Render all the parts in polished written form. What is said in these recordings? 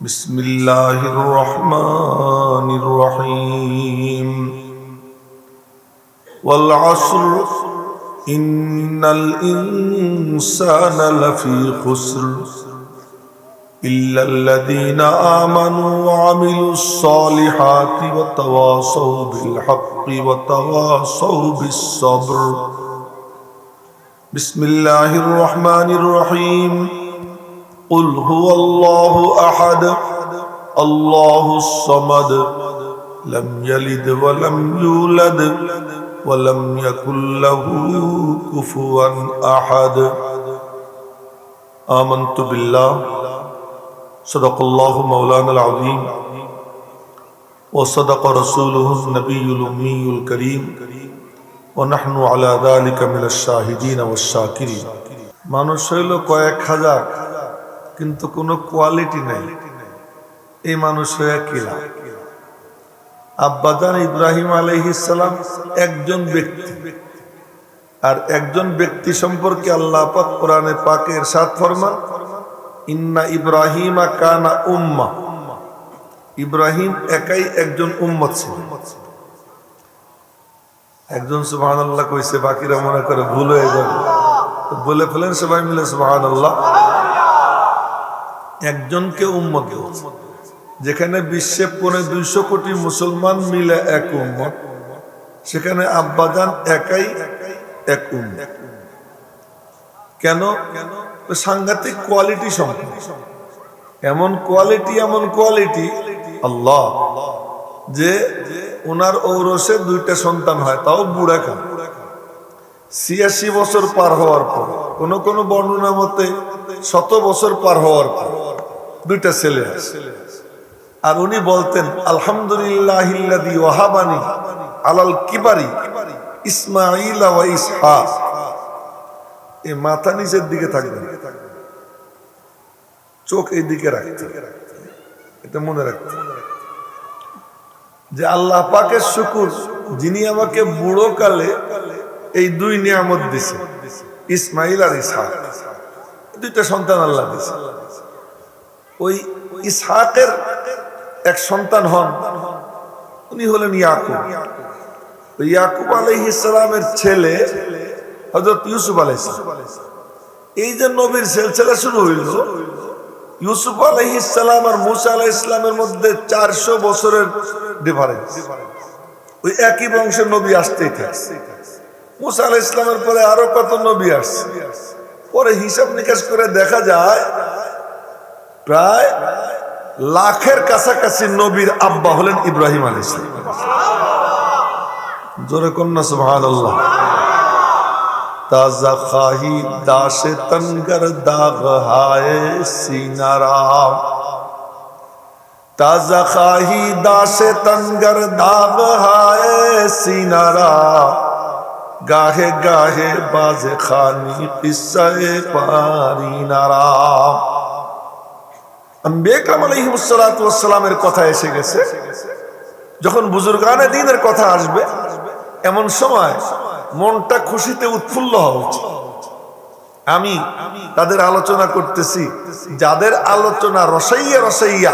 بسم الله الرحمن الرحيم والعصر إن الإنسان لفي خسر إلا الذين آمنوا وعملوا الصالحات وتواصوا بالحق وتواصوا بالصبر بسم الله الرحمن الرحيم قل هو الله أحد الله الصمد لم يلد ولم يولد ولم يكن له كفوا أحد آمنت بالله صدق الله مولانا العظيم وصدق رسوله النبي الأمي الكريم ونحن على ذلك من الشاهدين والشاكرين মানুষ হইল কয়েক হাজার কিন্তু কোনো কোয়ালিটি নাই এই মানুষ হয়ে কি লাভ আব্বাজান ইব্রাহিম আলাইহিস সালাম একজন ব্যক্তি আর একজন ব্যক্তি সম্পর্কে আল্লাহ পাক কোরআনে পাকে ইরশাদ ফরমান ইন্না ইব্রাহিমা কানা উম্মাহ ইব্রাহিম একাই একজন উম্মত ছিলেন একজন সুবহানাল্লাহ কইছে বাকিরা মনে করে ভুল হয়ে যাবে বলে ফেলেন সবাই মিলে সুবহানাল্লাহ একজনকে উম্মত বলছে যেখানে বিশ্বে 250 কোটি মুসলমান মিলে এক উম্মত সেখানে আব্বাজান একাই এক উম্মত কেন সাংঘাতিক কোয়ালিটি সম্পন্ন এমন কোয়ালিটি আল্লাহ যে ওনার ঔরসে 2টা সন্তান হয় তাও বুড়া খান 86 বছর পার হওয়ার পর কোন বর্ণনা মতে 100 বছর পার হওয়ার পর 2টা ছেলে আছে আর উনি বলতেন আলহামদুলিল্লাহিল্লাযী ওয়াহাবানি আলাল কিবারি ইসমাঈল ওয়া ইসহাক এই মাথা নিচের দিকে থাকবে চোখ এই দিকে রাখতে এটা মনে রাখতে যে আল্লাহ পাকের শুকর যিনি আমাকে বুড়ো কালে এই 2 নিয়ামত দিয়েছে ইসমাঈল আর ইসহাক 2টা সন্তান আল্লাহ দিয়েছে ওই ইসহাকের এক সন্তান হন উনি হলেন ইয়াকুব ইয়াকুব আলাইহিস সালামের ছেলে হযরত ইউসুফ আলাইহিস সালাম এই যে নবীর সিলসিলা শুরু হইল ইউসুফ আলাইহিস সালাম আর মুসা আলাইহিস সালামের মধ্যে 400 বছরের ডিফারেন্স ওই একই বংশের নবী আসতেই থাকে মুসা আলাইহিস সালামের পরে আরো কত নবী আসছে পরে হিসাব নিকাশ করে দেখা যায় প্রায় লাখের কাছাকাছি নবীর আব্বা হলেন ইব্রাহিম আলাইহিস সালাম জোরে কন্না সুবহানাল্লাহ তাজা খাহি দাশে তনগর দাগ হায় সিনারা তাজা খাহি দাশে তনগর দাগ হায় সিনারা গাহে গাহে বাজে খানি কিসসে পারিনারা আম্বিয়া کرام আলাইহিস সালাতু ওয়াস সালামের কথা এসে গেছে যখন বুজুর্গানে দ্বীনের কথা আসবে এমন সময় মনটা খুশিতে উৎফুল্ল হওয়া উচিত আমি তাদের আলোচনা করতেছি যাদের আলোচনা রসাইয়া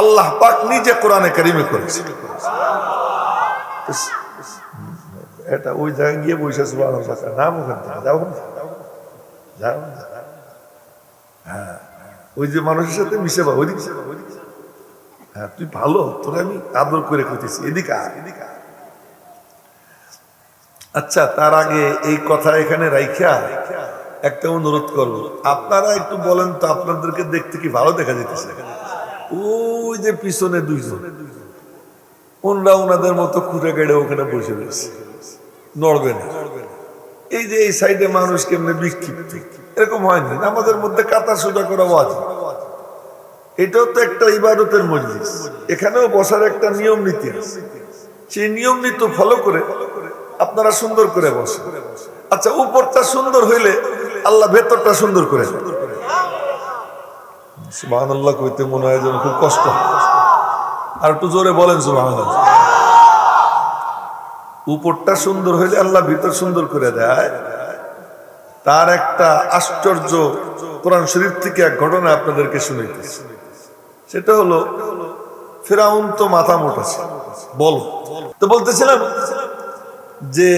আল্লাহ পাক নিজে কোরআনে কারীমে করেছে এটা ওই জায়গায় গিয়ে বসে সুবহানাল্লাহ নাম ওখান থেকে যাও হ্যাঁ ওই যে মানুষের সাথে মিশে বা ওইদিকে হ্যাঁ তুই ভালো তোরা আমি আদর করে কইতেছি এদিকে আচ্ছা তার আগে এই কথা এখানে রাইখা একটা অনুরোধ করব আপনারা একটু বলেন তো আপনাদেরকে দেখতে কি ভালো দেখা যাইতেছে ওই যে পিছনে 2 জন ওনরা ওনাদের মতো খুঁটে গেড়ে ওখানে বসে রয়েছে নড়বে না এই যে এই সাইডে মানুষ কেমনে বিক্ষিপ্ত এরকম হয়নি আমাদের মধ্যে কাতার সোজা করা ওয়াজিব এটাও তো একটা ইবাদতের মজলিস এখানেও বসার একটা নিয়ম নীতি আছে সেই নিয়ম নীতি ফলো করে আপনারা সুন্দর করে বসেন আচ্ছা উপরটা সুন্দর হইলে আল্লাহ ভেতরটা সুন্দর করে সুবহানাল্লাহ কইতে মনে হয় যেন খুব কষ্ট আর একটু জোরে বলেন সুবহানাল্লাহ উপরটা সুন্দর হইলে আল্লাহ ভিতর সুন্দর করে দেয় তার একটা আশ্চর্য কোরআন শরীফ থেকে এক ঘটনা আপনাদেরকে শুনাইতেছি সেটা হলো ফিরাউন তো মাথা মোটা ছিল, বলো তো বলতেছিলাম যে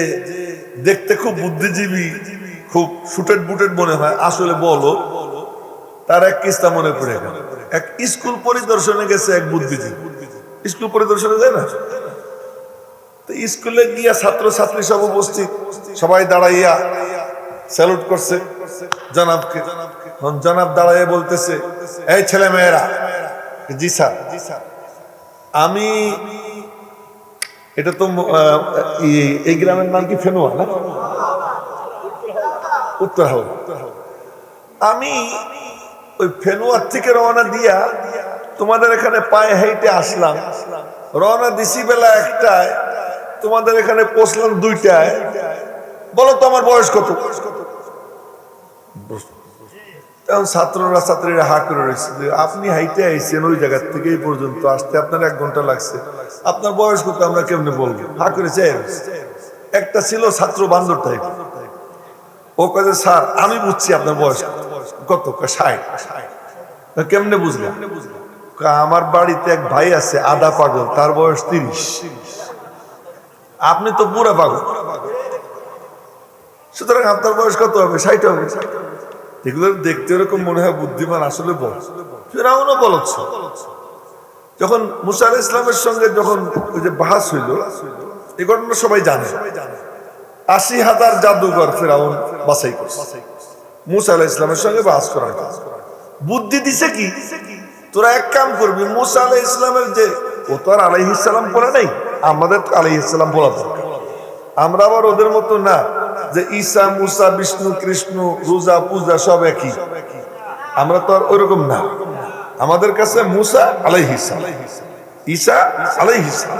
দেখতে খুব বুদ্ধিজীবী, খুব সুটেড বুটেড মনে হয়, আসলে বলো তার এক কিস্তা মনে পড়ে গেল। এক স্কুল পরিদর্শনে গেছে এক বুদ্ধিজীবী, স্কুল পরিদর্শনে যায় না, তো স্কুলে গিয়া ছাত্র ছাত্রী সব উপস্থিত, সবাই দাঁড়াইয়া স্যালুট করছে জনাবকে। জনাব দাঁড়াইয়া বলতেছে, এই ছেলে মেয়েরা, জি স্যার, আমি, এটা তো এই গ্রামের নাম কি ফেনুয়া না, উত্তর হাওড়া, আমি ওই ফেনুয়ার থেকে রওনা দিয়া তোমাদের এখানে পায়ে হেঁটে আসলাম, রওনা দিছি বেলা 1টায়, তোমাদের এখানে পৌঁছলাম 2টায়, বলো তো আমার বয়স কত? তখন ছাত্ররা ছাত্রীরা হা করে রয়েছে, আপনি হাইটে আইছেন ওই জায়গার থেকে এই পর্যন্ত আসতে আপনার 1 ঘন্টা লাগছে, আপনার বয়স কত আমরা কেমনে বলবো? হা করে চাই। একটা ছিল ছাত্র বান্দর টাইপ, ও কাজে স্যার আমি বুঝছি আপনার বয়স কত, 60। কেমনে বুঝলাম? আমার বাড়িতে এক ভাই আছে আধা পাগল, তার বয়স 30, আপনি তো পুরা পাগল, সুতরাং আপনার বয়স কত হবে? 60 হবে। এগুলো দেখতে এরকম মনে হয় বুদ্ধিমান, আসলে বল। ফিরাউনও বলছ। যখন মুসা আলাইহিস সালামের সঙ্গে যখন ওই যে বাহাস হইল, এই ঘটনা সবাই জানে, 80,000 জাদুঘর ফিরাউন বাছাই করছে মুসা আলাইহিস সালামের সঙ্গে বাহাস করার জন্য। বুদ্ধি দিছে কি, তোরা এক কাম করবি, মুসা আলাইহিস সালামের যে, ও তো আর আলাইহিস সালাম বলে নাই, আমাদের আলাইহিস সালাম বলা দরকার। আমরা আবার ওদের মতো না যে ঈসা মুসা বিষ্ণু কৃষ্ণ রোজা পূজা সব একই, আমরা তো আর ওইরকম না। আমাদের কাছে মুসা আলাইহিস সালাম, ঈসা আলাইহিস সালাম,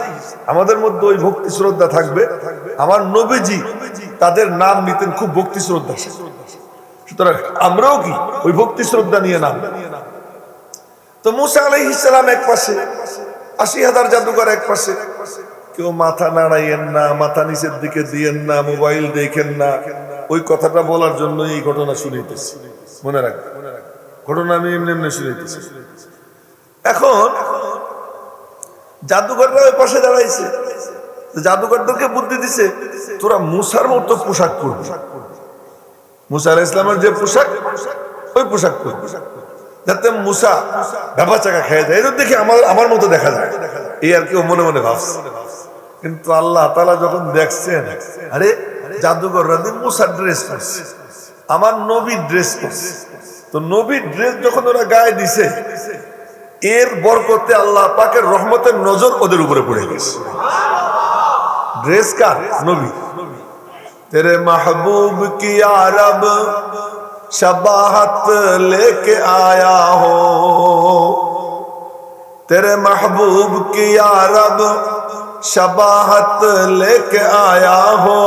আমাদের মধ্যে ওই ভক্তি শ্রদ্ধা থাকবে। আমার নবীজি তাদের নাম নিতেন খুব ভক্তি শ্রদ্ধা, সুতরাং আমরাও কি ওই ভক্তি শ্রদ্ধা নিয়ে নাম। তো মুসা আলাইহিস সালাম এক পাশে, 80,000 জাদুঘর এক পাশে। কেউ মাথা নাড়াইয়েন না, মাথা নিচের দিকে দিয়েন না, মোবাইল দেখেন না, ওই কথাটা বলার জন্য এই ঘটনা শুনাইতেছি, মনে রাখবেন ঘটনা আমি এমনি এমনি শুনাইতেছি। এখন জাদুঘররা ওই পাশে দাঁড়াইছে, জাদুঘরদেরকে বুদ্ধি দিছে, তোরা মুসার মতো পোশাক পরবি, মুসা আলাইহিস সালামের যে পোশাক ওই পোশাক পরবি, যাতে মুসা ব্যাপা চাকা খেয়ে যায়, এদের দেখে আমার মতো দেখা যায়, এই আর কেউ মনে মনে ভাবছে। কিন্তু আল্লাহ তাআলা যখন দেখছেন, আরে জাদুঘররা মুসার ড্রেস পরছে, আমার নবীর ড্রেস পরছে, তো নবীর ড্রেস যখন ওরা গায়ে দিছে, এর বরকতে আল্লাহ পাকের রহমতের নজর ওদের উপরে পড়ে গেছে। ড্রেস কার? নবী। তেরে মাহবুব কি আরব शबाहत लेके आया हो, तेरे महबूब की यारब शबाहत लेके आया हो,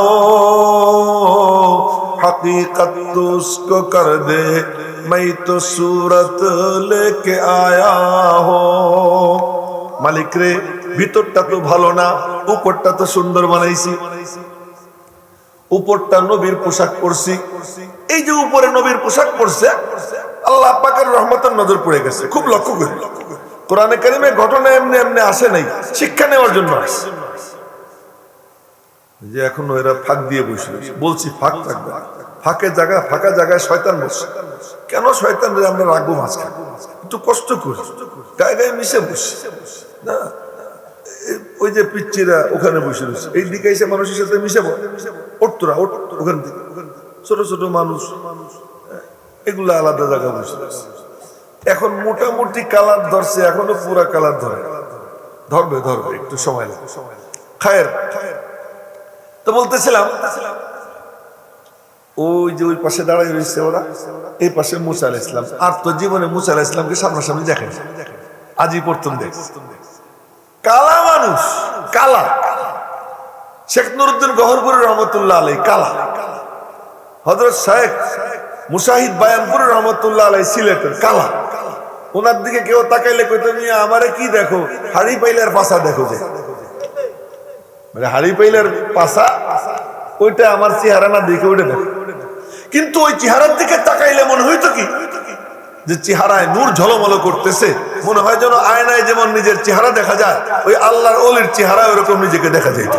हकीकत तो उसको कर दे मैं तो सूरत लेके आया हो। मालिक रे ভিতরটা তো ভালো না, উপরটা তো সুন্দর বানাইছি, উপরটা নবীর পোশাক পরছি, এই যে উপরে নবীর পোশাক পরছে, আল্লাহ পাকের রহমতের নজর পড়ে গেছে। খুব লক্ষ্য করি, কোরআনে কারিমে ঘটনা এমনি এমনি আসে নাই, শিক্ষা নেওয়ার জন্য আসে। যে এখন এরা ফাঁক দিয়ে বসে, বলছি ফাঁক থাকবে, ফাঁকা জায়গায় শয়তান বসে। কেন শয়তান আমরা রাখবো মাঝখানে? একটু কষ্ট করি, গায়ে গায়ে মিশে বসে না, ওই যে পিচ্ছিরা ওখানে বসে রয়েছে, এই দিকে এসে মানুষের সাথে মিশে ওঠতরা ওখান থেকে, ছোট ছোট মানুষ, এগুলো আলাদা জায়গায় বসে রয়েছে। এখন মোটামুটি কালার ধরছে, এখনো পুরা কালার ধরবে, একটু সময় লাগে। খায়ের তো বলতেছিলাম, ওই যে ওই পাশে দাঁড়াই রয়েছে ওরা, এই পাশে মুসা আলাইহিস সালাম। আর তো জীবনে মুসা আলাইহিস সালামকে সামনাসামনি দেখেন, আজই প্রথম দেখছে। কালা মানুষ, কালা। শেখ নুরুদ্দিন গহরপুরি রহমতুল্লাহ আলাইহি কালা। হযরত শেখ মুশাহিদ বায়ানপুরি রহমতুল্লাহ আলাইহি সিলেটের কালা। ওনার দিকে কেউ তাকাইলে কইতো, মিয়া আমারে কি দেখো? হাড়ি পাইলার পাছা দেখো। যে মানে হাড়ি পাইলার পাছা, ওইটা আমার চেহারা না দেখে ওইটা দেখো। কিন্তু ওই চেহারার দিকে তাকাইলে মনে হইতো কি, যে চেহারায় নূর ঝলমল করতেছে, মনে হয় যেন আয়নায় যেমন নিজের চেহারা দেখা যায়, ওই আল্লাহর ওলির চেহারা ওরকম নিজেকে দেখা যায়।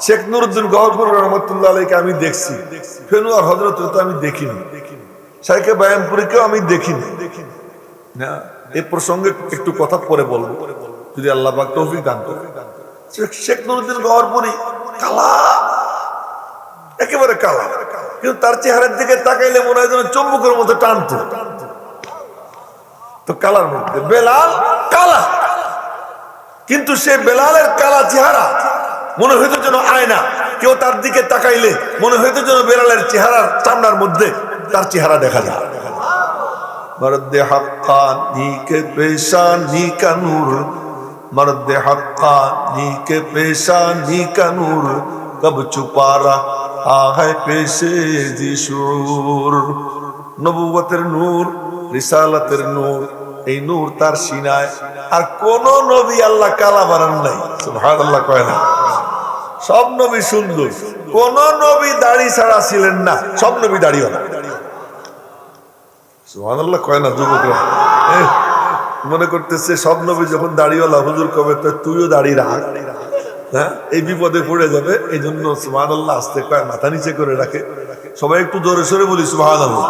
শেখ নুরুদ্দিন গওহরপুর রহমতুল্লাহ আলাইহিকে আমি দেখছি, ফেনু আর হযরত তো আমি দেখিনি, শাইখে বায়ানপুরীকেও আমি দেখিনি না। এই প্রসঙ্গে একটু কথা পরে বলবো যদি আল্লাহ পাক তৌফিক দান করে। শেখ নুরুদ্দিন গওহরপুরী কালা, একেবারে কালা, কিন্তু তার চেহারার দিকে তাকাইলে মনে হয় যেন চুম্বকের মতো টানতো। তো কালার মধ্যে বেলাল কালা, কিন্তু সে বেলালের কালা চেহারা মনে হইতো যেন আয়না, কেউ তার দিকে তাকাইলে মনে হইতো যেন বেলালের চেহারার চামড়ার মধ্যে তার চেহারা দেখা যায়। মর্দে হাক্কানি কে পেশানি কা নূর, মর্দে হাক্কানি কে পেশানি কা নূর, কব ছুপা রহা है পেশে জি শুর। নবুয়তের নূর, রিসালাতের নূর, এই নূর তার সিনায়। আর কোন নবী আল্লাহ কালা বানান নাই, সুবহানাল্লাহ কয় না। সব নবী সুন্দর, কোন নবী দাড়ি ছাড়া ছিলেন না, সব নবী দাড়িওয়ালা। সুবহানাল্লাহ কয় না যুবকরা? মনে করতেছে সব নবী যখন দাড়িওয়ালা, হুজুর কবে তো তুইও দাড়ি রাখ, হ্যাঁ এই বিপদে পড়ে যাবে। এই জন্য সুবহানাল্লাহ আস্তে কয়, মাথা নিচে করে রাখে। সবাই একটু জোরে সোরে বলি সুবহানাল্লাহ।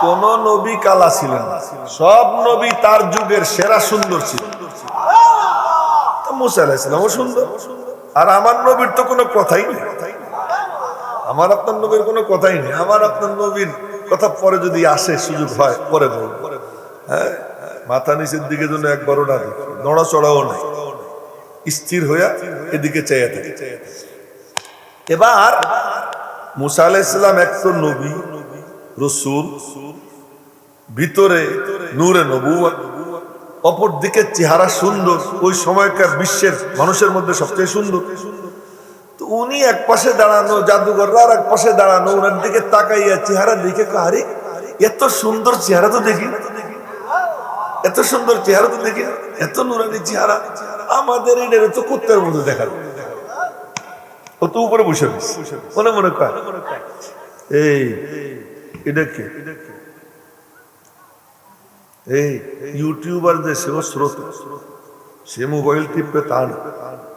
কোন নবী কালা ছিলেন না, সব নবী তার যুগের সেরা সুন্দর ছিল। মুসা আলাইহিস সালামও সুন্দর, আর আমার নবীর তো কোনো কথাই নেই, আমার আপনার নবীর কোনো কথাই নেই। আমার আপনার নবীর কথা পরে যদি আসে, সুযোগ হয় পরে বলবো। হ্যাঁ, মাথা নিচের দিকে যেন একবারও না দেখি, নড়াচড়াও নাই, স্থির হইয়া এদিকে চেয়ে থাকে। এবার মুসা আলাইহিস সালাম এক তো নবী রাসূল, ভিতরে নূরে নবুয়ত, অপর দিকে চেহারা সুন্দর, ওই সময়কার বিশ্বের মানুষের মধ্যে সবচেয়ে সুন্দর। তো উনি এক পাশে দাঁড়ানো, জাদুঘররা আর এক পাশে দাঁড়ানো, ওনার দিকে তাকাইয়া চেহারা দেখে, আরে এত সুন্দর চেহারা তো দেখি, এত সুন্দর চেহারা তো দেখি, এত নুরানি চেহারা, আমাদের এটা তো কুত্তার মতো দেখার। ও তো উপরে বসে মনে মনে কয়, এই এটা কি? এই ইউটিউবার যে সেও স্রোত, সে মোবাইল টিপে তা না,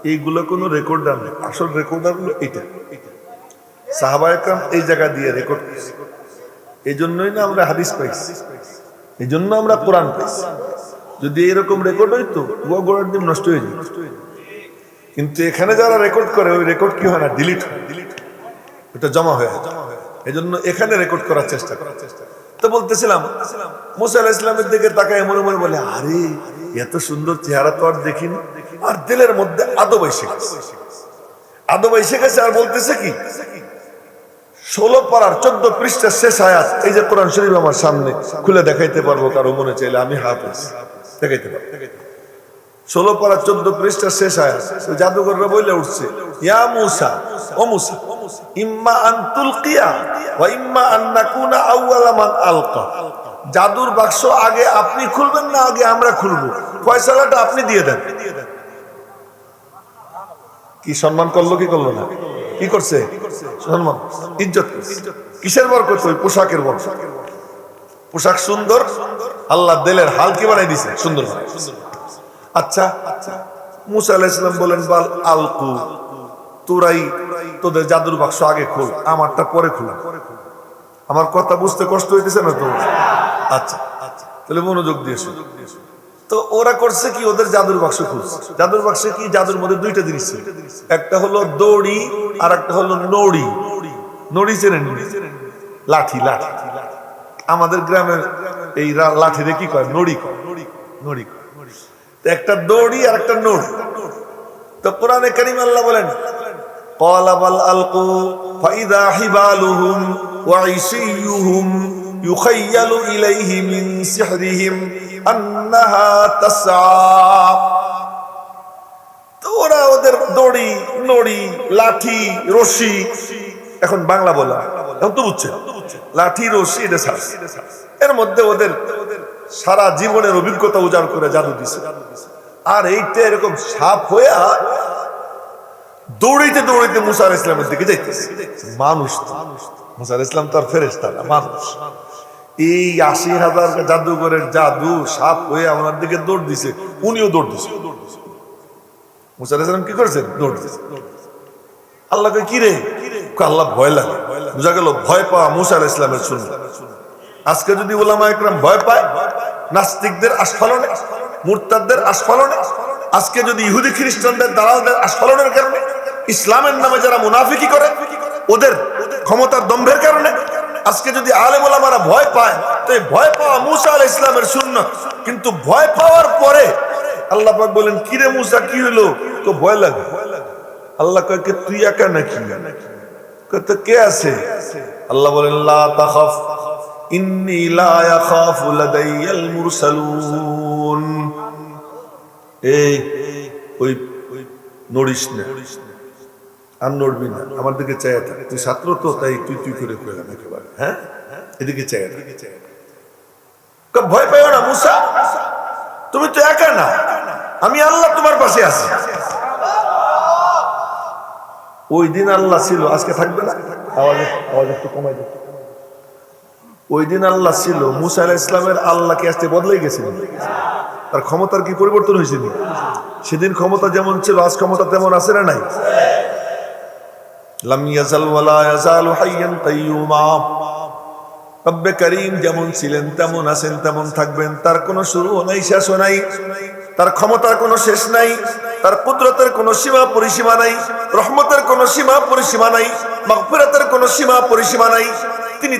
এইগুলো কোনো রেকর্ডার নেই। আসল রেকর্ডার হলো এটা। সাহাবায়ে কেরাম এই জায়গা দিয়ে রেকর্ড করছে, এই জন্যই না আমরা হাদিস পাইছি, এই জন্য আমরা কোরআন পাইছি। যদি এরকম রেকর্ড হইতো, গোড়ার দিন নষ্ট হয়ে যেত। কিন্তু এখানে যারা রেকর্ড করে, ওই রেকর্ড কি হয় না, ডিলিট হয়, ওটা জমা হয়ে যায়। এই জন্য এখানে রেকর্ড করার চেষ্টা করার চেষ্টা। তো বলতেছিলাম, মুসা আলাইহিস সালামের দিকে তাকায় মনে মনে বলে, আরে এত সুন্দর চেহারা তো আর দেখিনি। আর দিলের মধ্যে আদব এসে গেছে, আদব এসে গেছে। আর বলতেছে কি, 16 পারার 14 পৃষ্ঠার শেষ আয়াত, এই যে কোরআন শরীফ আমার সামনে, খুলে দেখাইতে পারবো কারো মনে চাইলে, আমি হাফেজ, দেখাইতে পারবো। 16 পারা 14 পৃষ্ঠার শেষ আয়াত। জাদুঘররা বলে উঠছে, ইয়া মুসা, ও মুসা, ইম্মা আন তুলকিয়া ওয়া ইম্মা আন নাকুনা আউওয়ালা মান আলকা। জাদুর বাক্স আগে আপনি খুলবেন না আগে আমরা খুলবো, ফয়সালাটা আপনি দিয়ে দেন। কি সম্মান করলো কি করলো না? কি করছে? সম্মান, ইজ্জত। কিসের বরকত? ওই পোশাকের বরকত। পোশাক সুন্দর, আল্লাহ দিলের হাল কি বানাই দিছে সুন্দর। আচ্ছা, মুসা আলাইহিস সালাম বলেন, বাল আলকু, তোরাই তোদের জাদুর বাক্স আগে খোল, আমারটা পরে খোল। আমার কথা বুঝতে কষ্ট হইতেছে না তো? আচ্ছা, তাহলে মনোযোগ দিয়ে শোনো। তো ওরা করছে কি, ওদের জাদুর বাক্স খুলছে। জাদুর বাক্সে কি, জাদুর মধ্যে দুইটা জিনিস ছিল, একটা হলো দড়ি আর একটা হলো নড়ি। নড়ি চেনেন? লাঠি। লাঠি আমাদের গ্রামের এই লাঠিরে কি কয়? নড়ি কয়। নড়ি একটা দড়ি আর একটা নড়ি। তো কোরআনে কারীম আল্লাহ বলেন, ক্বালা বাল আলকু ফাইদা হিবালুহুম ওয়া ইসিয়ুহুম ইউখায়্যালু ইলাইহি মিন সিহরিহিম আন্নাহা তাসআ। তো ওরা ওদের দড়ি, নড়ি, লাঠি, রশি, এখন বাংলা বলা এখন তো বুঝছেন, লাঠি, রশি, এটা এর মধ্যে ওদের সারা জীবনের অভিজ্ঞতা উজাড় করে জাদু দিছে। আর এইটা এরকম সাপ হইয়া দৌড়াইতে দৌড়াইতে মুসা আলাইহিস সালামের দিকে যাইতেছে। মানুষ তো, মুসা আলাইহিস সালাম তো আর ফেরেশতা না, মানুষ। এই ৮০,০০০ জাদুঘরের জাদু সাপ হয়ে আমার দিকে দৌড় দিছে, উনিও দৌড় দিছে। মুসা আলাইহিস সালাম কি করেছেন? দৌড় দিছে। আল্লাহকে কি রে? আল্লাহ ভয় লাগে। বুঝা গেল ভয় পাওয়া মুসা আলাইহিস সালামের সুন্নাত। আজকে যদি উলামা ইকরাম ভয় পায় নাস্তিকদের আস্ফালনে, মুরতাদদের আস্ফালনে, আজকে যদি ইহুদি খ্রিস্টানদের দালালদের আস্ফালনের কারণে, ইসলামের নামে যারা মুনাফিকি করে ওদের ক্ষমতার দম্ভের কারণে আজকে যদি আলেম ওলামারা ভয় পায়, তো এই ভয় পাওয়া মুসা আলাইহিস সালামের সুন্নাত। কিন্তু ভয় পাওয়ার পরে আল্লাহ পাক বলেন, কি রে মুসা কি হলো? তো ভয় লাগে। আল্লাহ কয় কে তুই একা নাকি? কয় তো কে আছে? আল্লাহ বলেন লা তাখাফ ইন্নী লা ইয়াখাফু লাদাইয়াল মুরসালুন। এই ওই নড়িস না, আর নড়বি না, আমার দিকে চাইয়া থাক। তুই ছাত্র তো, তাই তুই তুই করে কইলাম একেবারে। হ্যাঁ, এদিকে চাইয়া থাক। ভয় পাইও না মুসা, তুমি তো একা না, আমি আল্লাহ তোমার পাশে আছি। ওই দিন আল্লাহ ছিল, আজকে থাকবে না। আওয়াজ একটু কমাই দিন। ওই দিন আল্লাহ ছিল, মুসা আলাইহিস সালামের আল্লাহ কি আজকে বদলে গেছিল? তার ক্ষমতার কি পরিবর্তন হয়েছে? সেদিন ক্ষমতা যেমন ছিল আজ ক্ষমতা তেমন আছে না নাই? লাম ইয়াজাল ওয়ালা ইয়াজালু হাইয়ান কাইয়ুমা। রব্বে করিম যেমন ছিলেন তেমন আছেন, তেমন থাকবেন। তার কোনো শুরুও নাই, শেষও নাই। তার ক্ষমতার কোনো শেষ নাই, তার কুদরতের কোনো সীমা পরিসীমা নাই, রহমতের কোনো সীমা পরিসীমা নাই, মাগফিরাতের কোনো সীমা পরিসীমা নাই। তিনি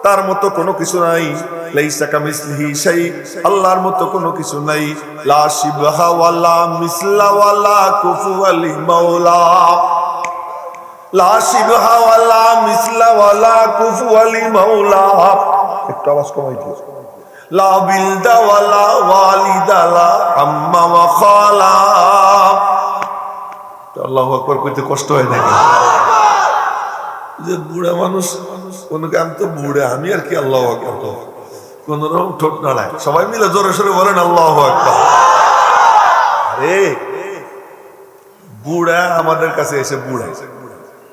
তার মতো কোনো কিছু নাই। লাইসা কামিসলিহি শাই, আল্লাহর মতো কোনো কিছু নাই। লা শিবহা ওয়ালা মিসলা ওয়ালা কুফুয়া লি মাওলা। লা শিবহা ওয়ালা মিসলা ওয়ালা কুফুয়া লি মাওলা। একটু আওয়াজ কমাই দিও। লা বিলদা ওয়ালা ওয়ালিদা লা আম্মা ওয়া খালা। আল্লাহু আকবার কইতে কষ্ট হয় নাকি? যে বুড়া মানুষ কোন কাম তো বুড়া, আমি আর কি আল্লাহু আকবার তো কোন রকম ঠোঁট নাড়ায়। সবাই মিলে জোরে সোরে বলেন আল্লাহু আকবার। আরে বুড়া আমাদের কাছে এসে বুড়া,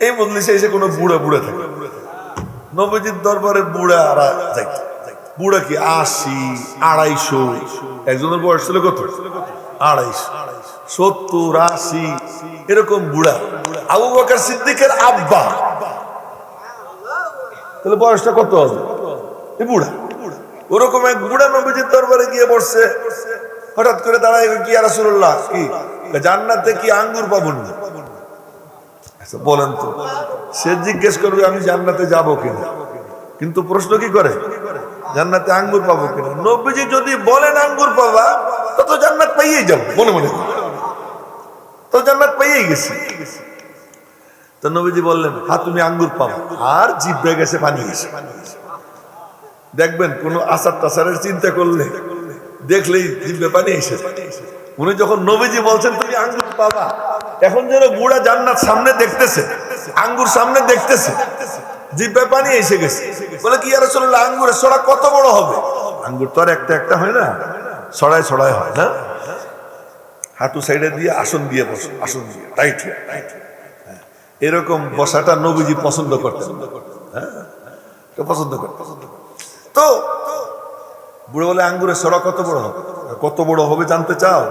এই মজলিসে এসে কোনো বুড়া বুড়া থাকে? নবীজির দরবারে বুড়া আর যাইতো। বুড়া কি ৮০, ২৫০? একজনের বয়স ছিল কত? ২৫০, ৭০, ৮০ এরকম বুড়া। আবু বকর সিদ্দিকের আব্বা, তাহলে বয়সটা কত হবে? এই বুড়া। ওরকম এক বুড়া নবীজির দরবারে গিয়ে বসছে। হঠাৎ করে দাঁড়ায়, কি ইয়া রাসূলুল্লাহ, কি জান্নাতে কি আঙ্গুর পাবো না? বলেন তো। সে জিজ্ঞেস করবে আমি জান্নাতে যাবো কিনা, কিন্তু প্রশ্ন কি করে? জান্নাতে আঙ্গুর পাবো কিনা। নবীজি যদি বলেন আঙ্গুর পাবা, তো জান্নাত পাইয়েই যাবো, মনে মনে তো জান্নাত পাইয়েই গেছি। তো নবীজি বললেন, হ্যাঁ তুমি আঙ্গুর পাবো। আর জিভে গেছে পানি গেছে। দেখবেন কোন আচার টাচারের চিন্তা করলে দেখলেই জিভে পানি এসে। উনি যখন নবীজি বলছেন তুমি আঙ্গুর পাবা, এখন যেন বুড়া জান্নাত সামনে দেখতেছে, আঙ্গুর সামনে দেখতেছে, জিভে পানি এসে গেছে। বলে কি ইয়া রাসূলুল্লাহ, আঙ্গুরের ছড়া কত বড় হবে? আঙ্গুর তো আর একটা একটা হয় না, ছড়ায় ছড়ায় হয় না। হাঁটু সাইডে দিয়ে আসন দিয়ে বসো, আসন দিয়ে টাইট এরকম বসাটা নবীজি পছন্দ করতেন। হ্যাঁ, পছন্দ করতেন। তো বুড়ো বলে আঙ্গুরের ছড়া কত বড় হবে? কত বড় হবে জানতে চাও?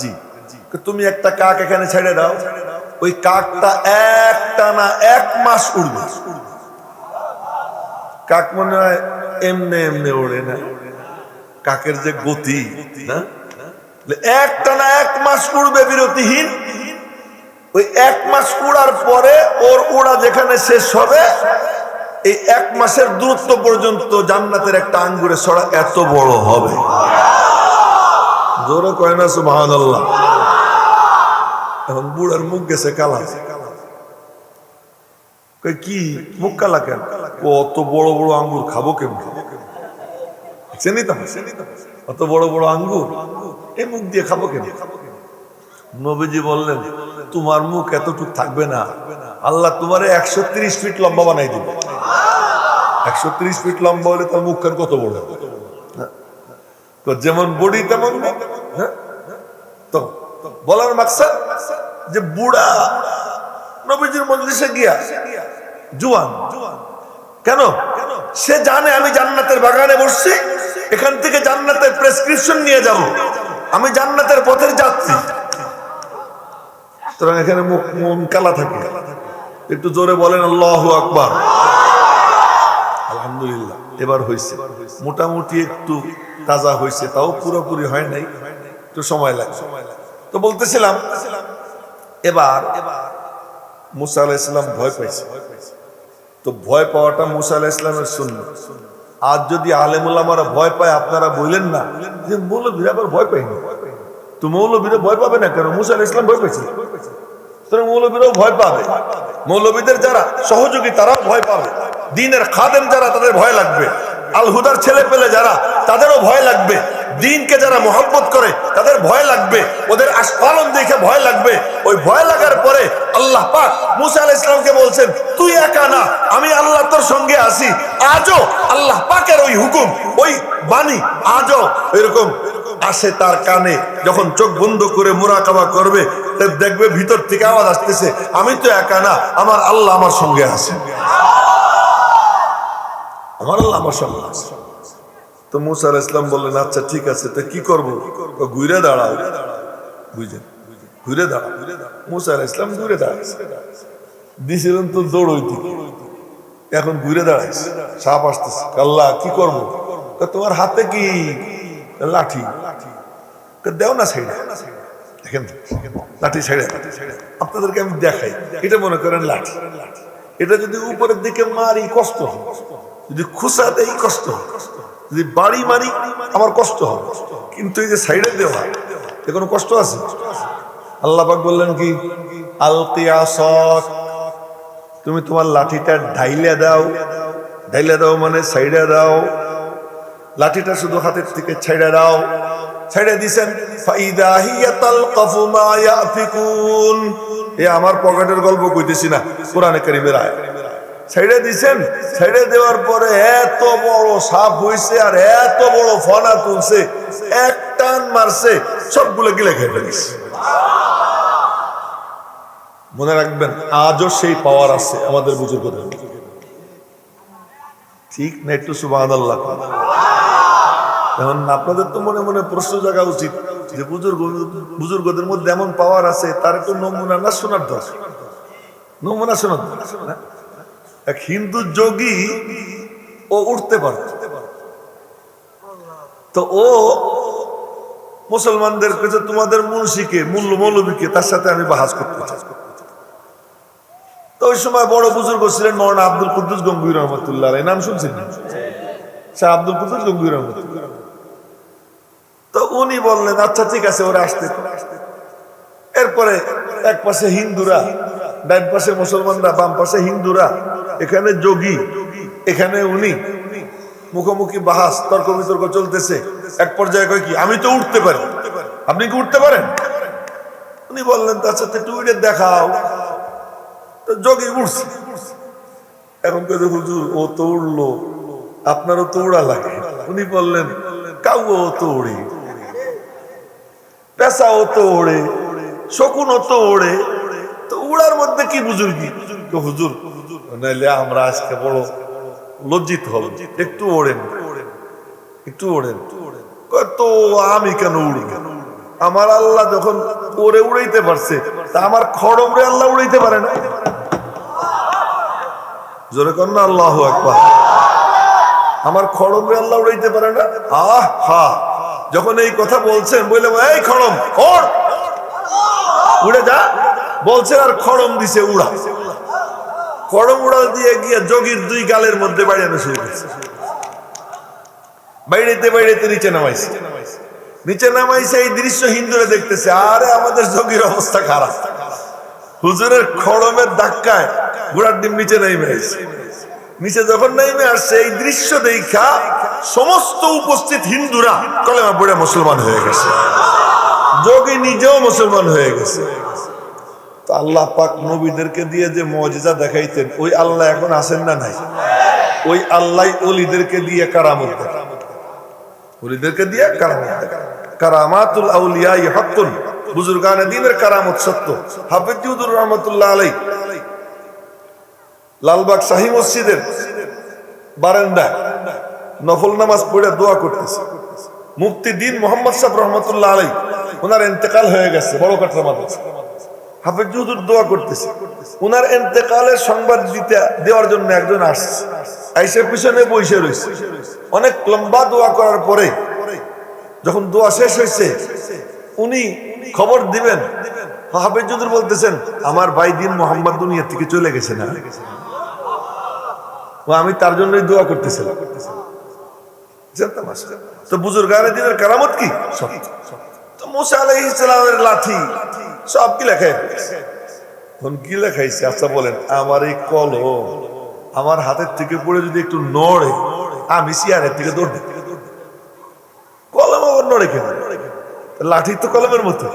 জি। তুমি একটা কাক এখানে ছেড়ে দাও, ওই কাকটা একটানা ১ মাস উড়বে। কাক মনে হয় এমনে এমনে ওড়ে না, কাকের যে গতি না, একটানা ১ মাস উড়বে বিরতিহীন। ওই ১ মাস উড়ার পরে ওর উড়া যেখানে শেষ হবে, এই ১ মাসের দূরত্ব পর্যন্ত জান্নাতের একটা আঙ্গুরের ছড়া এত বড় হবে। জোরে কয় না সুবহানাল্লাহ। এখন বুড়ার মুখ গেছে কালা। কি মুখ কালা কেন? অত বড় বড় আঙ্গুর খাবো কেমন? অত বড় বড় আঙ্গুর এই মুখ দিয়ে খাবো কেন? নবীজি বললেন, তোমার মুখ এতটুক থাকবে না, আল্লাহ তোমারে ১৩০ ফিট লম্বা বানাই দিবে। ১৩০ ফিট লম্বা হলে তার মুখখান কত বড়? তো যেমন বডি তেমন মুখ। তো বলার মাকসাদ যে বুড়া নবীজির মজলিসে গিয়া জুয়ান কেন? সে জানে আমি জান্নাতের বাগানে বসছি, এখান থেকে জান্নাতের প্রেসক্রিপশন নিয়ে যাব, আমি জান্নাতের পথের যাত্রী। সুতরাং এখানে মন কালা থাকে। একটু জোরে বলেন আল্লাহু আকবার। আলহামদুলিল্লাহ, এবার হয়েছে, মোটামুটি একটু তাজা হয়েছে, তাও পুরোপুরি হয় নাই, একটু সময় লাগে। তো বলতেছিলাম, এবার মুসা আলাইহিস সালাম ভয় পাইছে। তো ভয় পাওয়াটা মুসা আলাইহিস সালামের সুন্নাত। আজ যদি আলেম ওলামারা ভয় পায়, আপনারা বললেন না যে মৌলবীরা আবার ভয় পায়নি। তো মৌলবীরা ভয় পাবে না কেন? মুসা আলাইহিস সালাম ভয় পাইছে, মৌলবীরাও ভয় পাবে। মৌলবীদের যারা সহযোগী তারাও ভয় পাবে। দ্বীনের খাদেম যারা, তাদের ভয় লাগবে। আল হুদার ছেলে পেলে যারা, তাদেরও ভয় লাগবে। দ্বীনকে যারা মহব্বত করে তাদের ভয় লাগবে, ওদের আস্ফালন দেখে ভয় লাগবে। ওই ভয় লাগার পরে আল্লাহ পাক মুসা আলাইহিস সালামকে বলছেন, তুই একা না, আমি আল্লাহ তোর সঙ্গে আছি। আজও আল্লাহ পাকের ওই হুকুম, ওই বাণী আজও এরকম আসে তার কানে। যখন চোখ বন্ধ করে মুরাকাবা করবে, দেখবে ভিতর থেকে আওয়াজ আসতেছে, আমি তো একা না, আমার আল্লাহ আমার সঙ্গে আছে, আমার আল্লাহ আমার সঙ্গে আছে। তো মুসা আলাইহিস সালাম বললেন, আচ্ছা ঠিক আছে, তো কি করবো? ঘুরে দাঁড়াও, বুঝলেন, ঘুরে দাঁড়াও। মুসা আলাইহিস সালাম ঘুরে দাঁড়াইছে, দিছিলেন তো দৌড়ইতে, এখন ঘুরে দাঁড়াইছে, সাপ আসতেছে। আল্লাহ কি করবো? তোমার হাতে কি? লাঠি। দেও না ছেড়ে, দেখেন লাঠি ছেড়ে, আপনাদেরকে আমি দেখাই। এটা মনে করেন লাঠি, এটা যদি উপরের দিকে মারি কষ্ট হয়, যদি খুসা দেই কষ্ট হয়, যদি বাড়ি মারি আমার কষ্ট হবে, কিন্তু এই যে সাইডে দেওয়া, এ কোনো কষ্ট আছে? আল্লাহ পাক বললেন কি, আলকি আসাক, তুমি তোমার লাঠিটা ঢাইলে দাও। ঢাইলে দাও মানে সাইডে দাও, লাঠিটা শুধু হাতের থেকে ছেড়ে দাও। ছেড়ে দিছেন, ফাইদা হিয়া তালকাফু মা ইয়াফিকুন। এ আমার পকেটের গল্প কইতেছি না, কোরআনে কারীমের আয়াত। ছেড়ে দিছেন, ছেড়ে দেওয়ার পরে এত বড় সাপ হইছে আর এত বড় ফনা তুলছে, এক টান মারছে, সবগুলো গিলে খেয়ে ফেলেছে। মনে রাখবেন, আজও সেই পাওয়ার আছে আমাদের বুজুর্গদের, ঠিক না? একটু সুবহানাল্লাহ। এখন আপনাদের তো মনে মনে প্রশ্ন জাগা উচিত যে বুজুর্গদের মধ্যে এমন পাওয়ার আছে, তার একটু নমুনা না শোনার দরকার, নমুনা শোনার দরকার। এক হিন্দু যোগী, ও উঠতে পারত, তো ও মুসলমানদের কাছে তোমাদের মুন্সিকে, মৌলবীকে, তার সাথে আমি বাহাজ করতে চাই। তো ওই সময় বড় বুজুর্গ ছিলেন মৌলানা আব্দুল কুদ্দুস গঙ্গুহি রহমতুল্লাহ আলাইহি, নাম শুনছেন? শাহ আব্দুল কুদ্দুস গঙ্গুহি রহমতুল্লাহ। তো উনি বললেন, আচ্ছা ঠিক আছে, ওরা আসতে। এরপরে এক পাশে হিন্দুরা, ডান পাশে মুসলমানরা, বাম পাশে হিন্দুরা, এখানে যোগী, এখানে উনি, মুখোমুখি বাহাস, তর্ক বিতর্ক চলতেছে। এক পর্যায়ে কয় কি, আমি তো উঠতে পারি, আপনি কি উঠতে পারেন? উনি বললেন, আচ্ছা একটু উঠে দেখাও। তো যোগী উঠছে। এখন কে হুজুর, ও তো উঠলো, আপনারও তো উড়া লাগে। উনি বললেন, কাউও তো ওড়ে, পেশাও তো ওড়ে, শকুনও তো ওড়ে, তো উড়ার মধ্যে কি বুজুর্গি? হুজুর, নাইলে আমরা আজকে বড় লজ্জিত হব, একটু ওড়েন, একটু ওড়েন। তো আমি কেন উড়ব? আমার আল্লাহ যখন ওরে উড়াইতে পারছে, তা আমার খড়মরে আল্লাহ উড়াইতে পারে না? জোরে কর না আল্লাহু আকবার। আমার খড়মরে আল্লাহ উড়াইতে পারে না? আহ হা, যখন এই কথা বলছেন, বললাম এই খড়ম ওড়, উড়ে যা বলছেন, আর খড়ম দিছে উড়া। খড়ম উড়াল দিয়ে গিয়ে যোগীর দুই গালের মধ্যে বাইরানো শুরু করছে। বাইরেতে বাইরেতে নিচে নামাইছে, নিচে নামাইছে। এই দৃশ্য হিন্দুরা দেখতেছে, আরে আমাদের যোগীর অবস্থা খারাপ। হুজুরের খড়মের ধাক্কায় ঘোড়ার ডিম নিচে নেমে আসছে। নিচে যখন নেমে আসছে, এই দৃশ্য দেখা সমস্ত উপস্থিত হিন্দুরা কলেমা পড়ে মুসলমান হয়ে গেছে, যোগী নিজেও মুসলমান হয়ে গেছে। তো আল্লাহ পাক নবীদেরকে দিয়ে যে মুজিজা দেখাইতেন, ওই আল্লাহ এখন আছেন না নাই? ওই আল্লাহ ওলিদেরকে দিয়ে কারামত দেখান, ওলিদেরকে দিয়ে কারামত দেখান। কারামাতুল আউলিয়া হাক্কুন, বুজুর্গানে দ্বীনের কারামত সত্য। হাফেজ হুজুর রহমাতুল্লাহ আলাইহি লালবাগ শাহী মসজিদের বারান্দায় নফল নামাজ পড়ে দোয়া করতেছে। মুফতি দিন মোহাম্মদ সাহেব রহমতুল্লাহ আলাই, ওনার ইন্তেকাল হয়ে গেছে বড় কাটরা মাদ্রাসা। হাফেজ হুজুর দোয়া করতেছে, ওনার ইন্তেকালের সংবাদ দেওয়ার জন্য একজন আসছে, আইসে পিছনে বসে রয়েছে। অনেক লম্বা দোয়া করার পরে যখন দোয়া শেষ হয়েছে, উনি খবর দিবেন, হাফেজ হুজুর বলতেছেন, আমার ভাই দিন মোহাম্মদ দুনিয়া থেকে চলে গেছে না, আমি তার জন্যই দোয়া করতেছিলাম। তো বুজুর্গানে দিনের কারামত কি? তো মুসা আলাইহিস সালামের লাঠি সব কি লেখায়, কি লেখাইছে? আচ্ছা বলেন, আমার এই কলম আমার হাতের থেকে পড়ে যদি একটু নড়ে, আমি চেয়ারের থেকে দৌড় দিই। কলম আবার নড়ে কেন? লাঠি তো কলমের মতো,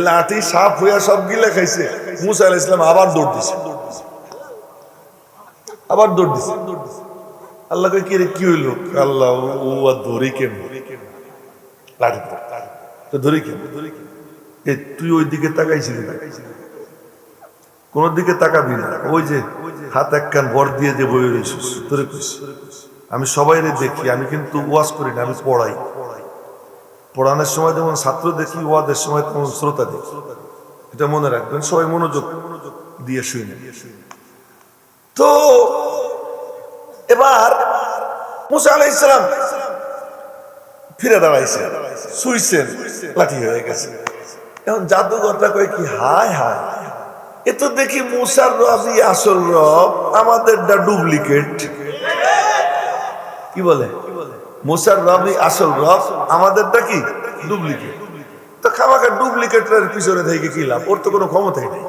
লাঠি সাপ হইয়া সব কি লেখাইছে। মুসা আলাইহিস সালাম আবার দৌড় দিছে, আবার দৌড় দিছে। আল্লাহ কি রে, কি হইল? আল্লাহ ধরি কেন লাঠি তো ধরি কেন? তুই ওই দিকে তাকাইছিলি না, কোন দিকে তাকাবি না। ওই যে হাত এক কান ভর দিয়ে যে বই রয়েছিস, তোরে কইছি আমি সবাই দেখি, আমি কিন্তু ওয়াজ করি না, আমি পড়াই। পড়ানোর সময় যেমন ছাত্র দেখি, ওয়াজের সময় তেমন শ্রোতা দেখি, এটা মনে রাখবেন। সবাই মনোযোগ দিয়ে শুনে। তো এবার মুসা আলাইহিস সালাম ফিরে দাঁড়াইছে, শুইছেন, লাঠি হয়ে গেছে। এখন জাদুঘরটা কয় কি, হায় হায়, এ তো দেখি মুসার রবই আসল রব, আমাদেরটা ডুপ্লিকেট। কি বলে? মুসার রবই আসল রব, আমাদেরটা কি ডুপ্লিকেট। তো খামাখা ডুপ্লিকেটের পিছনে থেকে কি লাভ? ওর তো কোনো ক্ষমতাই নেই,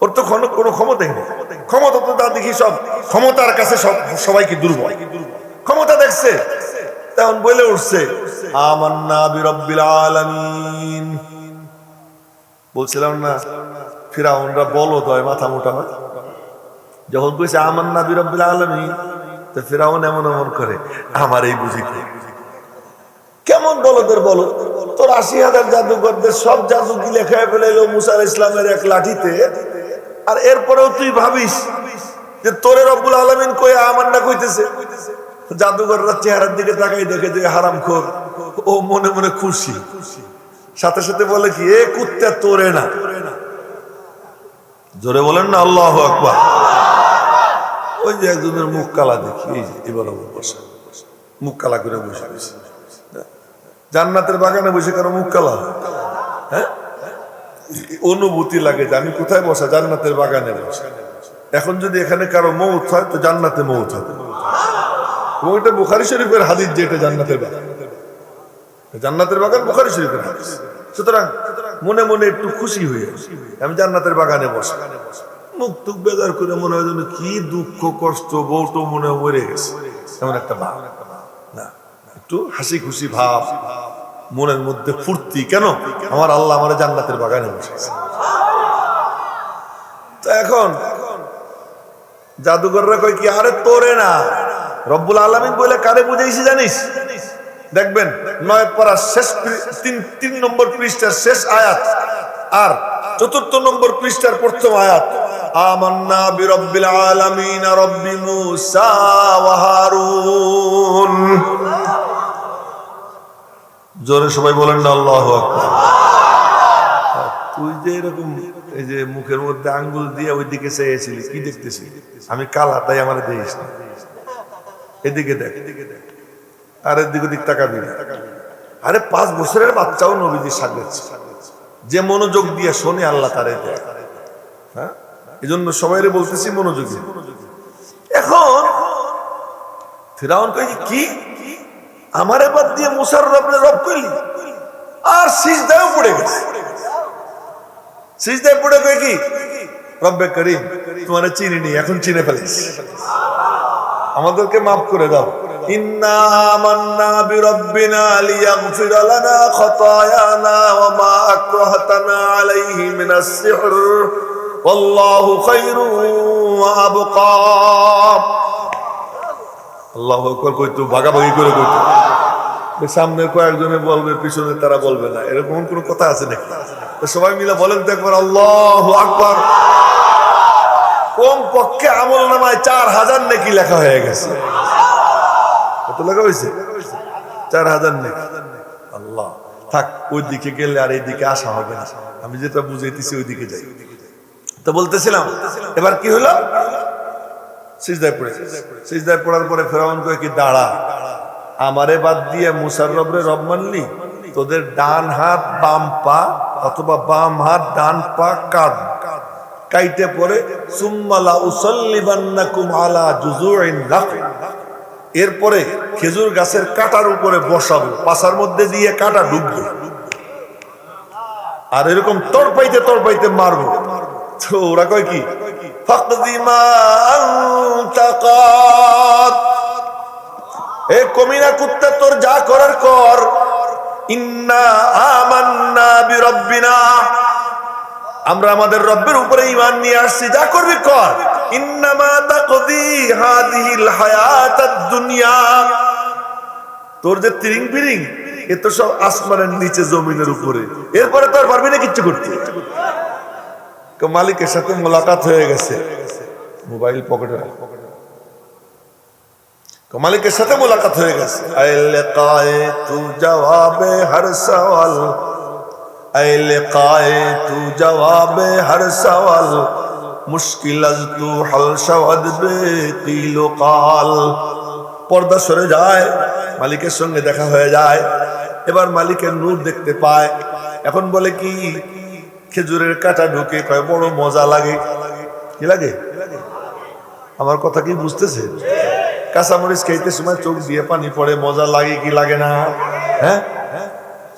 ওর তো কোনো ক্ষমতাই নেই। ক্ষমতা তো তা দেখি সব ক্ষমতার কাছে সবাইকে দুর্বল। ক্ষমতা দেখছে তখন বলে উঠছে, আমান্না বিরব্বিল আলামিন। বলছিলাম না ফিরাউনরা বলদ হয়, মাথা মোটা হয়। যখন কইছে আমান্না বিরব্বিল আলামিন, তো ফিরাউন এমন এমন করে, আমার এই বুঝি কেমন বলদের বলো। তোর ৮০,০০০ জাদুঘরদের সব জাদু কি লেখায় ফেলাইলো মুসা আলাইহিস সালামের এক লাঠিতে, আর এরপরেও তুই ভাবিস যে তোরে রব্বুল আলামিন কই আমান্না কইতেছে। জাদুঘররা চেহারার দিকে তাকাই দেখে যে হারামখোর, ও মনে মনে খুশি, সাথে সাথে বলে কি, এ কুত্তা তোরে না। জোরে বলেন না আল্লাহু আকবার। ওই যে একজনের মুখ কালা দেখি, এই যে এবার বসে মুখ কালা করে বসে গেছে। জান্নাতের বাগানে বসে কারো মুখ কালা, হ্যাঁ, অনুভূতি লাগে যে আমি কোথায় বসা, জান্নাতের বাগানে বসে। এখন যদি এখানে কারো মৌত হয়, তো জান্নাতে মৌত হবে। এবং এটা বুখারী শরীফের হাদিস, যে এটা জান্নাতের বাগান, জান্নাতের বাগান বুখারী শরীফের হাদিস। সুতরাং মনে মনে একটু খুশি হয়ে আমি জান্নাতের বাগানে বসে, মুখ টুক বেজার করে মনে হয় যেন কি দুঃখ কষ্ট, বউটো মনে হয় মরে গেছে, এমন একটা ভাব না, একটু হাসি খুশি ভাব মনের মধ্যে ফুর্তি। কেন? আমার আল্লাহ আমার জান্নাতের বাগানে বসেছে। তো এখন জাদুঘররা কয় কি, আরে তোরে না, রব্বুল আলামিন বলে কারে বুঝাইছি জানিস? দেখবেন ৯ পারা শেষ ৩ নম্বর পৃষ্ঠার শেষ আয়াত আর ৪র্থ নম্বর পৃষ্ঠার প্রথম আয়াত, আমান্না বিরব্বিল আলামিন রব্বি মুসা ওয়া হারুন। জোরে সবাই বলেন না আল্লাহু আকবার। তুই যে এরকম এই যে মুখের মধ্যে আঙ্গুল দিয়ে ওই দিকে চেয়েছিলি, কি দেখতেছি? আমি কালা, তাই আমার দেখিস না, এদিকে দেখ, আর এদিক ওদিক তাকাবি না। আরে ৫ বছরের বাচ্চাও নবীজির সাথে যে মনোযোগ দিয়ে শোনে, আল্লাহ তারে দেয়। হ্যাঁ, এই জন্য সবাই বলতেছি মনোযোগী। এখন ফিরাউন কই কি, আমার এবার দিয়ে মুসার রব কইলি, আর সিজদায় পড়ে গেছে। সিজদায় পড়ে কই কি, রব্বে করিম তোমারে চিনি নি, এখন চিনে ফেলিস, আমাদেরকে মাফ করে দাও। ইন্না আমান্না বিরব্বিনা লিয়াগফিরা লানা খাতায়ানা ওয়া মা আকরাহতানা আলাইহি মিনাস সিহর ওয়াল্লাহু খায়রু ওয়া আবকা। আল্লাহু আকবার কইতো, ভাগাভাগি করে কইতো। সামনে কয়েকজনে বলবে, পিছনে তারা বলবে না, এরকম কোনো কথা আছে নাকি? তো সবাই মিলে বলেন তো একবার আল্লাহু আকবার। কম পক্ষে আমল নামায় 4000 নেকি লেখা হয়ে গেছে। কত লেখা হয়েছে? 4000 নেকি। আল্লাহ, থাক, ওই দিকে গেলে আর এই দিকে আসা হবে না। আমি যেটা বুঝাইতেছি ওই দিকে যাই। তো বলতেছিলাম, এবার কি হলো? সিজদায় পড়ে, সিজদায় পড়ার পরে ফেরাউন কয় কি, দাঁড়া, আমারে বাদ দিয়ে মুসার রবরে রব মানলি? তোদের ডান হাত বাম পা অথবা বাম হাত ডান পা কাট, কাইটে পরে সুম্মালা উসাল্লিবান্নাকুম আলা জুজুইন নাখল, এরপরে খেজুর গাছের কাটার উপরে বসাবো, পাছার মধ্যে দিয়ে কাটা ঢুকবে, আর এরকম তড়পাইতে তড়পাইতে মারবো। তো ওরা কয় কি, ফাকদি মা আনতা কাদ, এ কমিনা কুত্তা, তোর যা করার কর। ইন্না আমান্না বিরাব্বিনা, আমরা আমাদের রব্বের উপরে ঈমান নিয়ে আসছি, যা করবি কর। ইন্নামা তাকদি হাদিহিল হায়াতাদ দুনিয়া, তোর যে তিরিং বিরিং এ তো সব আসমানের নিচে জমিনের উপরে, এরপরে তো আর পারবি না কিচ্ছু করতে। মালিকের সাথে মোলাকাত হয়ে গেছে, মোবাইল পকেটে, মালিকের সাথে মোলাকাত হয়ে গেছে। আইলে কায়ে তু জবাবে হর সওয়াল, আইলে কায়ে তু জবাবে হর সওয়াল, মুশকিল আজ তু হাল শাওয়াদ বে কিল কাল। পর্দা সরে যায়, মালিকের সঙ্গে দেখা হয়ে যায়। এবার মালিকের নূর দেখতে পায়। এখন বলে কি, খেজুরের কাঁটা ঢুকে কয় বড় মজা লাগে। কি লাগে? আমার কথা কি বুঝতেছে? কাঁচামরিচ খাইতে সময় চোখ দিয়ে পানি পড়ে, মজা লাগে কি লাগে না? হ্যাঁ,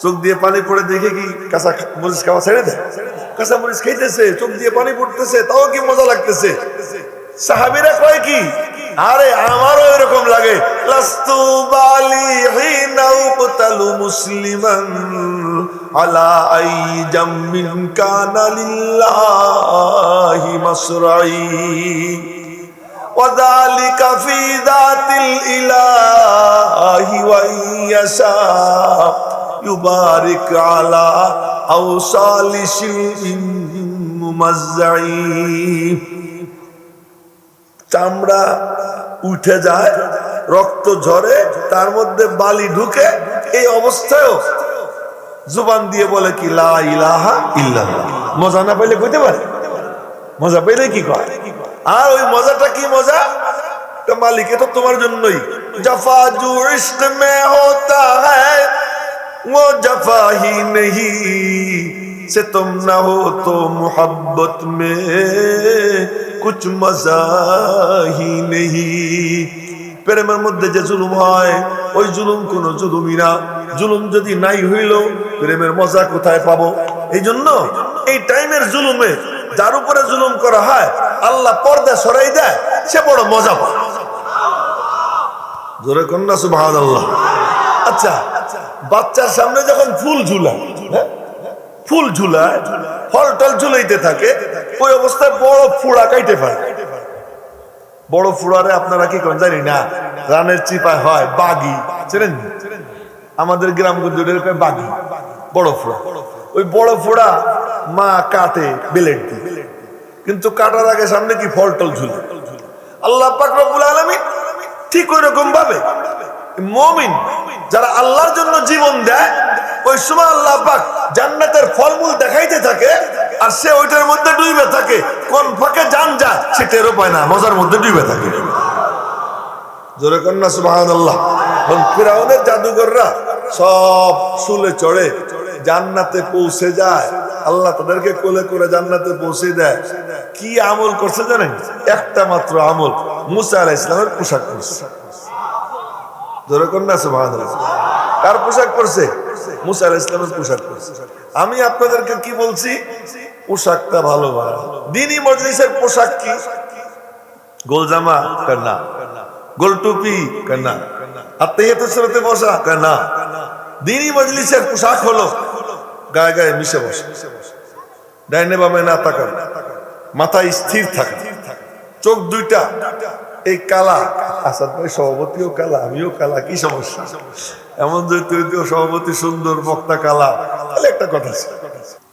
চোখ দিয়ে পানি পড়ে দেখে কি কাঁচা মরিচ খাওয়া ছেড়ে দেয়? কাঁচামরিচ খাইতেছে, চোখ দিয়ে পানি পড়তেছে, তাও কি মজা লাগতেছে? সাহাবীরা কয় কি, আরে আমারও এরকম লাগে। লাস্তু বালি হিনা উকতালু মুসলিমান আলা আই জামিন কানা লিল্লাহি মাসরাই, وذلك في ذات الإله وإن يشاء يبارك على أوصال شيء ممزع। চামড়া উঠে যায়, রক্ত ঝরে, তার মধ্যে বালি ঢুকে, এই অবস্থায়ও জুবান দিয়ে বলে কি লা ইলাহা ইল্লাল্লাহ। মজা না পাইলে কইতে পারে? মজা পাইলে কি কয়? আর ওই মজাটা কি মজা? তো মালিক এ তো তোমার জন্যই। জফা জু ইশক মে হোতা হ্যায় वो जफा ही नहीं से तुम ना हो तो मोहब्बत में कुछ मजा ही नहीं। প্রেমের মধ্যে যে জুলুম হয়, ওই জুলুম কোন জুলুমই না। জুলুম যদি নাই হইল, প্রেমের মজা কোথায় পাবো? এই জন্য এই টাইমের জুলুমে যার উপরে জুলুম করা হয়, আল্লাহ পর্দা সরাই দেয়, সে বড় মজা পায়। জোরে কন্যা সুবহানাল্লাহ। আচ্ছা, বাচ্চার সামনে যখন ফুল ঝুলায়, ফুল ঝুলায়, ফল টল ঝুলাইতে থাকে, ওই অবস্থায় বড় ফুড়া কাইতে পারে। বড় ফুড়ারে আপনারা কি করেন জানি না, রানের চিপায় হয় বাগি, চেনেন? আমাদের গ্রামগঞ্জের বাগি, বড় ফুড়া। ওই বড় ফুড়া মা কাটে বেলেট দিয়ে, কিন্তু কাটার আগে সামনে কি ফল টল ঝুলে। আল্লাহ পাক রব্বুল আলামিন ঠিক ওই রকম ভাবে মুমিন যারা আল্লাহর জন্য জীবন দেয়, ওই সময় আল্লাহ পাক জান্নাতের ফলমূল দেখাইতে থাকে, আর সে ওইটার মধ্যে ডুবে থাকে। কোন ফাঁকে জান যায় সে টেরও পায় না, মজার মধ্যে ডুবে থাকে। জোরে কন্যা সুবহানাল্লাহ। ফিরাউনের জাদুঘররা সব শুলে চড়ে জান্নাতে পৌঁছে যায়, আল্লাহ তাদেরকে কোলে করে জান্নাতে পৌঁছে দেয়। কি আমল করছে জানেন? একটা মাত্র আমল, মুসা আলাইহিস সালামের পোশাক করছে। জোরে কন্যা সুবহানাল্লাহ। কার পোশাক করছে? মুসা আলাইহিস সালামের পোশাক করছে। আমি আপনাদেরকে কি বলছি? পোশাকটা ভালো ভালো। দ্বীনি মজলিসের পোশাক কি? গোল জামা না, গোল টুপি না, আত্তাহিয়াতুস সালাতে বসা না। দ্বীনি মজলিসের পোশাক হলো গায়ে গায়ে মিশে বসে, ডাইনে বামে না তাকান, মাথায় স্থির থাকা, চোখ দুইটা এই কালা। আসাদ ভাই সভাপতিও কালা, আমিও কালা, কি সমস্যা? এমন যদি সভাপতি সুন্দর, বক্তা কালা, তাহলে একটা কথা আছে।